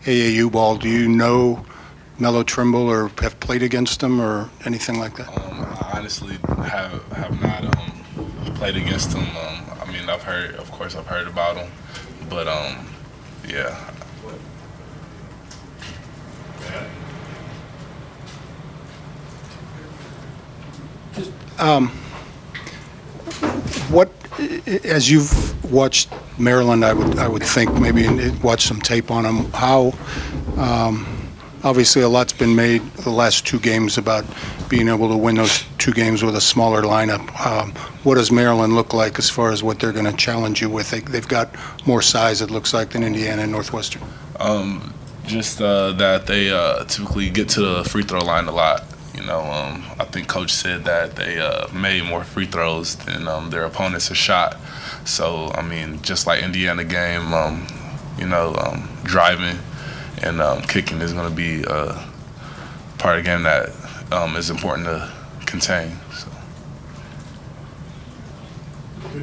AAU ball. Do you know Melo Trimble or have played against him or anything like that? I honestly have not played against him. I mean, of course, I've heard about him, but yeah. What, as you've watched Maryland, I would think maybe watch some tape on him. How obviously a lot's been made the last two games about being able to win those two games with a smaller lineup. What does Maryland look like as far as what they're going to challenge you with? They've got more size, it looks like, than Indiana and Northwestern. Just that they typically get to the free throw line a lot. I think Coach said that they made more free throws than their opponents have shot. So, I mean, just like Indiana game, driving and kicking is going to be part of the game that is important to contain. So.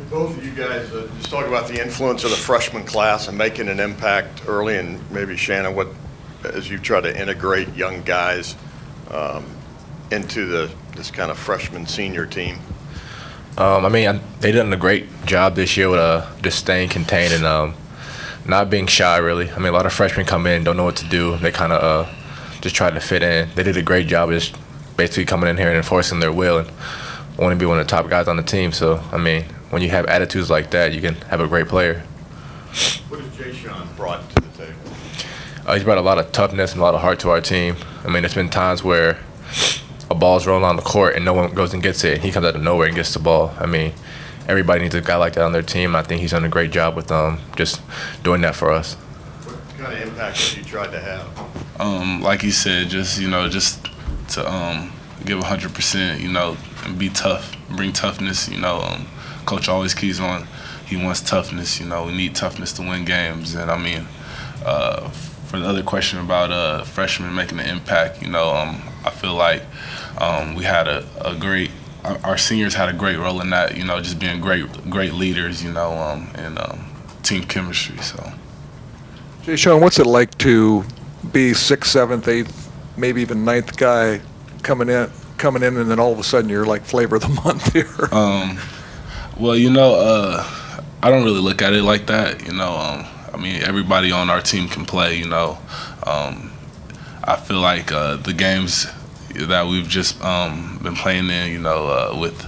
Both of you guys just talk about the influence of the freshman class and making an impact early, and maybe Shannon, as you try to integrate young guys into this kind of freshman senior team? They done a great job this year with just staying contained and not being shy, really. A lot of freshmen come in, don't know what to do. They kind of just try to fit in. They did a great job of just basically coming in here and enforcing their will and want to be one of the top guys on the team. So, when you have attitudes like that, you can have a great player. What has Jay Sean brought to the table? He's brought a lot of toughness and a lot of heart to our team. There's been times where a ball's rolling on the court and no one goes and gets it. He comes out of nowhere and gets the ball. Everybody needs a guy like that on their team. I think he's done a great job with just doing that for us. What kind of impact have you tried to have? Like he said, just to give 100%, and be tough, bring toughness. Coach always keys on. He wants toughness. We need toughness to win games. And for the other question about freshmen making an impact, I feel like we had our seniors had a great role in that, just being great leaders, and team chemistry. So, Jay Sean, what's it like to be 6th, 7th, 8th, maybe even 9th guy coming in, and then all of a sudden you're like flavor of the month here? Well, I don't really look at it like that. Everybody on our team can play. I feel like the games that we've just been playing in, with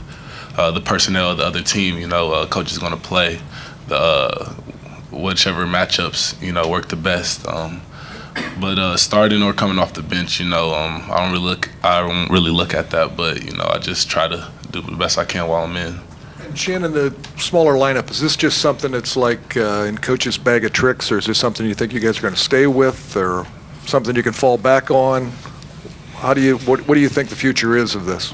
the personnel of the other team, coach is going to play the whichever matchups work the best. But starting or coming off the bench, I don't really look at that. But I just try to do the best I can while I'm in. And Shannon, the smaller lineup, is this just something that's like in coach's bag of tricks, or is this something you think you guys are going to stay with, or something you can fall back on? What do you think the future is of this?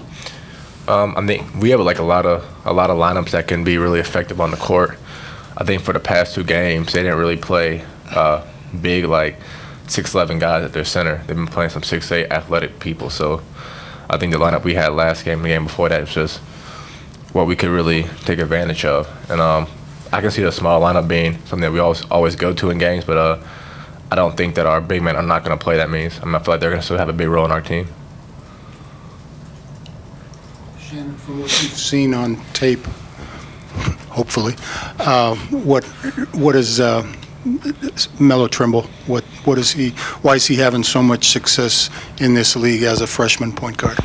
We have a lot of lineups that can be really effective on the court. I think for the past two games, they didn't really play big 6'11" guys at their center. They've been playing some 6'8" athletic people. So I think the lineup we had last game, the game before that, was just what we could really take advantage of. And I can see the small lineup being something that we always go to in games, but I don't think that our big men are not going to play that means. I feel like they're going to still have a big role in our team. Shannon, from what you've seen on tape, hopefully, what is Melo Trimble? What is he? Why is he having so much success in this league as a freshman point guard?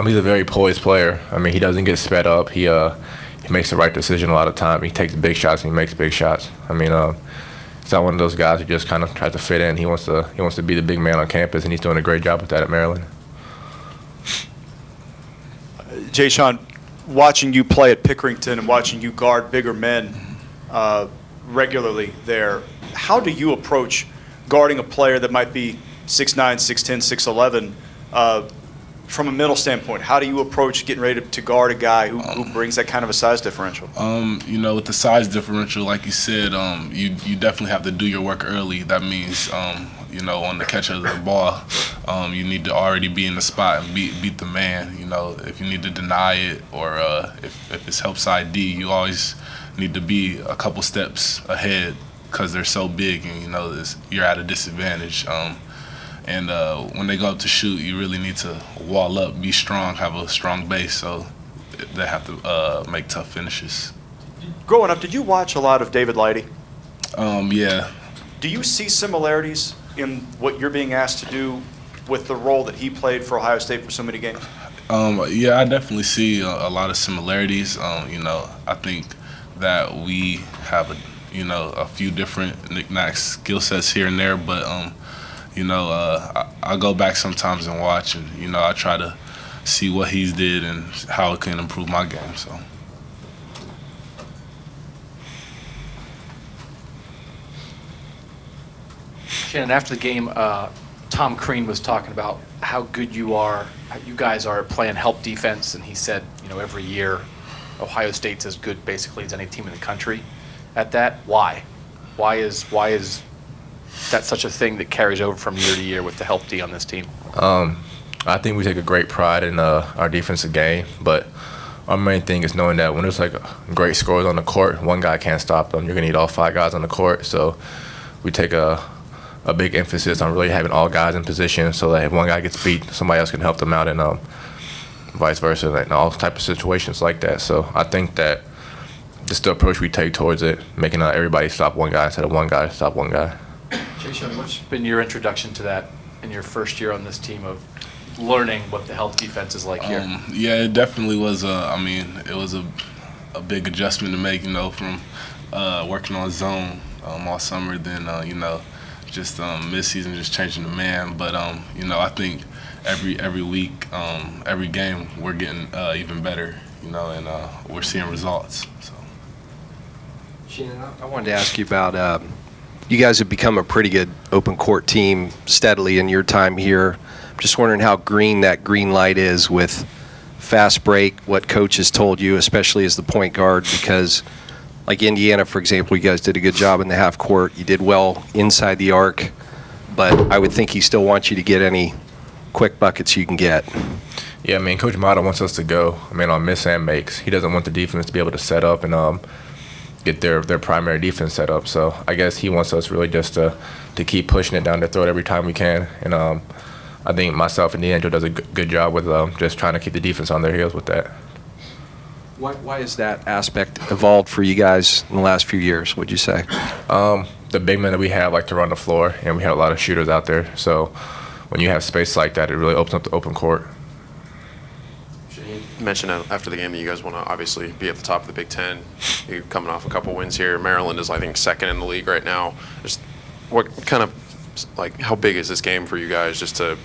He's a very poised player. He doesn't get sped up. He makes the right decision a lot of time. He takes big shots and he makes big shots. He's not one of those guys who just kind of tries to fit in. He wants to be the big man on campus, and he's doing a great job with that at Maryland. Jay Sean, watching you play at Pickerington and watching you guard bigger men regularly there, how do you approach guarding a player that might be 6'9", 6'10", 6'11", from a mental standpoint? How do you approach getting ready to guard a guy who brings that kind of a size differential? With the size differential, like you said, you definitely have to do your work early. That means, on the catch of the ball, you need to already be in the spot and beat the man. If you need to deny it or if it's help side D, you always need to be a couple steps ahead because they're so big and, you know, you're at a disadvantage. And when they go up to shoot, you really need to wall up, be strong, have a strong base, so they have to make tough finishes. Growing up, did you watch a lot of David Lighty? Yeah. Do you see similarities in what you're being asked to do with the role that he played for Ohio State for so many games? Yeah, I definitely see a lot of similarities. You know, I think that we have a few different knick-knack skill sets here and there, but you know, I go back sometimes and watch, and you know, I try to see what he's did and how it can improve my game. So. Shannon, after the game, Tom Crean was talking about how good you guys are at playing help defense, and he said, you know, every year Ohio State's as good basically as any team in the country at that. Why? Why is that such a thing that carries over from year to year with the help D on this team? I think we take a great pride in our defensive game, but our main thing is knowing that when there's like great scores on the court, one guy can't stop them. You're gonna need all 5 guys on the court, so we take a big emphasis on really having all guys in position so that if one guy gets beat, somebody else can help them out, and vice versa, and all type of situations like that. So I think that just the approach we take towards it, making everybody stop one guy instead of one guy stop one guy. Jason, what's been your introduction to that in your first year on this team of learning what the help defense is like here? Yeah, it definitely was. It was a big adjustment to make, you know, from working on zone all summer, then you know, just mid-season just changing the man. But you know, I think every week, every game, we're getting even better, you know, and we're seeing results. So. Shannon, I wanted to ask you about you guys have become a pretty good open court team steadily in your time here. I'm just wondering how green that green light is with fast break, what coach has told you, especially as the point guard, because like Indiana, for example, you guys did a good job in the half court. You did well inside the arc, but I would think he still wants you to get any quick buckets you can get. Yeah, I mean, Coach Mata wants us to go, on miss and makes. He doesn't want the defense to be able to set up and get their primary defense set up. So I guess he wants us really just to keep pushing it down their throat every time we can. And I think myself and D'Angelo does a good job with just trying to keep the defense on their heels with that. Why has that aspect evolved for you guys in the last few years, would you say? The big men that we have like to run the floor, and we have a lot of shooters out there. So when you have space like that, it really opens up the open court. You mentioned after the game that you guys want to obviously be at the top of the Big Ten. You're coming off a couple wins here. Maryland is, I think, second in the league right now. Just what kind of, like, how big is this game for you guys just to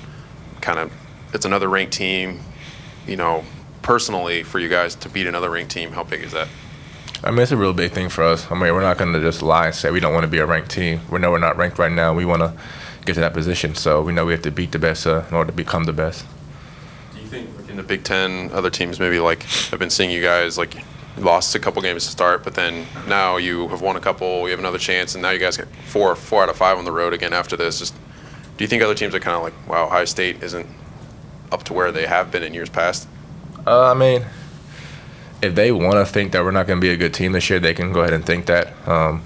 kind of, it's another ranked team, you know, personally for you guys to beat another ranked team, how big is that? I mean, it's a real big thing for us. I mean, we're not going to just lie and say we don't want to be a ranked team. We know we're not ranked right now. We want to get to that position, so we know we have to beat the best in order to become the best. Do you think in the Big Ten, other teams maybe like have been seeing you guys like lost a couple games to start, but then now you have won a couple, you have another chance, and now you guys get four out of 5 on the road again after this. Just, do you think other teams are kind of like, wow, Ohio State isn't up to where they have been in years past? I mean, if they want to think that we're not going to be a good team this year, they can go ahead and think that.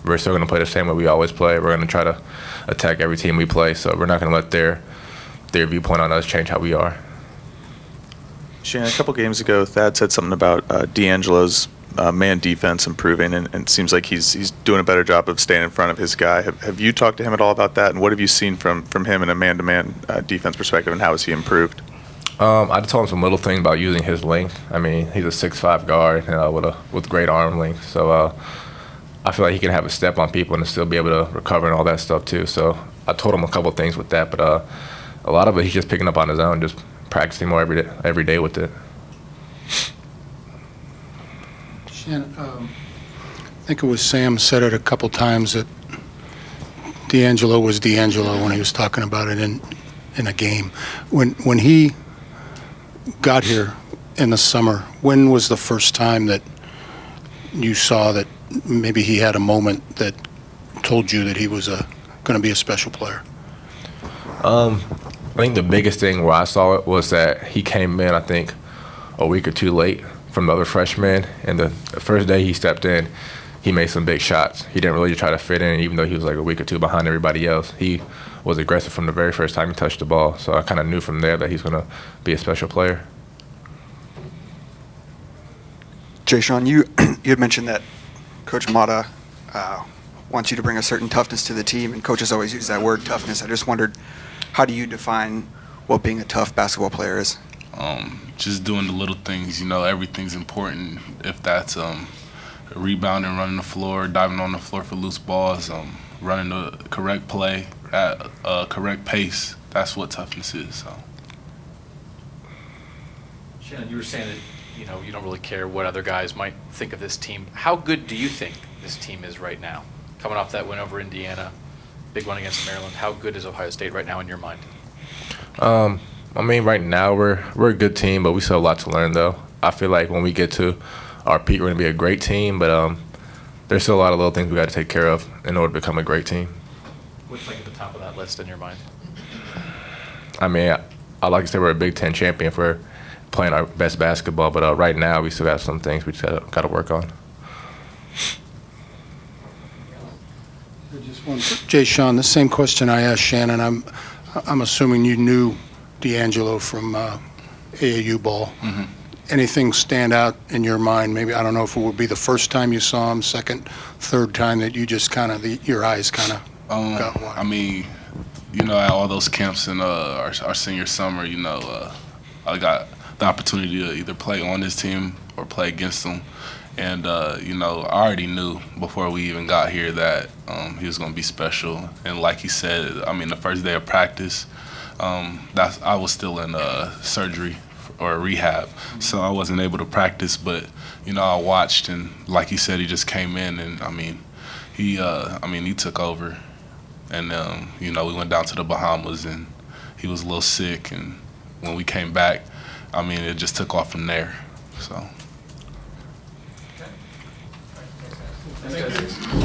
We're still going to play the same way we always play. We're going to try to attack every team we play, so we're not going to let their viewpoint on us change how we are. Shannon, a couple games ago, Thad said something about D'Angelo's man defense improving, and it seems like he's doing a better job of staying in front of his guy. Have you talked to him at all about that, and what have you seen from him in a man-to-man defense perspective, and how has he improved? I just told him some little things about using his length. I mean, he's a 6'5" guard with great arm length, so I feel like he can have a step on people and still be able to recover and all that stuff too. So I told him a couple of things with that, but a lot of it he's just picking up on his own, just practicing more every day with it. Shannon, I think it was Sam said it a couple times that D'Angelo was D'Angelo when he was talking about it in a game. When he got here in the summer, when was the first time that you saw that maybe he had a moment that told you that he was going to be a special player? I think the biggest thing where I saw it was that he came in, I think, a week or two late from the other freshmen, and the first day he stepped in, he made some big shots. He didn't really try to fit in, even though he was like a week or two behind everybody else. He was aggressive from the very first time he touched the ball. So I kind of knew from there that he's going to be a special player. Jay Sean, you had mentioned that Coach Mata wants you to bring a certain toughness to the team, and coaches always use that word, toughness. I just wondered, how do you define what being a tough basketball player is? Just doing the little things, everything's important. If that's rebounding, running the floor, diving on the floor for loose balls, running the correct play at a correct pace, that's what toughness is. So. Shannon, you were saying that you don't really care what other guys might think of this team. How good do you think this team is right now? Coming off that win over Indiana, big one against Maryland, how good is Ohio State right now in your mind? I mean, right now we're a good team, but we still have a lot to learn, though. I feel like when we get to our peak, we're going to be a great team, but there's still a lot of little things we got to take care of in order to become a great team. What's like at the top of that list in your mind? I mean, I like to say we're a Big Ten champion for playing our best basketball, but right now we still have some things we just got to work on. Jay Sean, the same question I asked Shannon. I'm assuming you knew D'Angelo from AAU ball. Mm-hmm. Anything stand out in your mind? Maybe, I don't know if it would be the first time you saw him, second, third time that you just kind of, your eyes kind of got wide. I mean, at all those camps in our senior summer, I got the opportunity to either play on this team or play against them. And, I already knew before we even got here that he was going to be special. And like he said, I mean, the first day of practice, I was still in surgery or rehab, so I wasn't able to practice. But, I watched, and like he said, he just came in, and, he took over. And, we went down to the Bahamas, and he was a little sick. And when we came back, it just took off from there. So. Thanks, guys.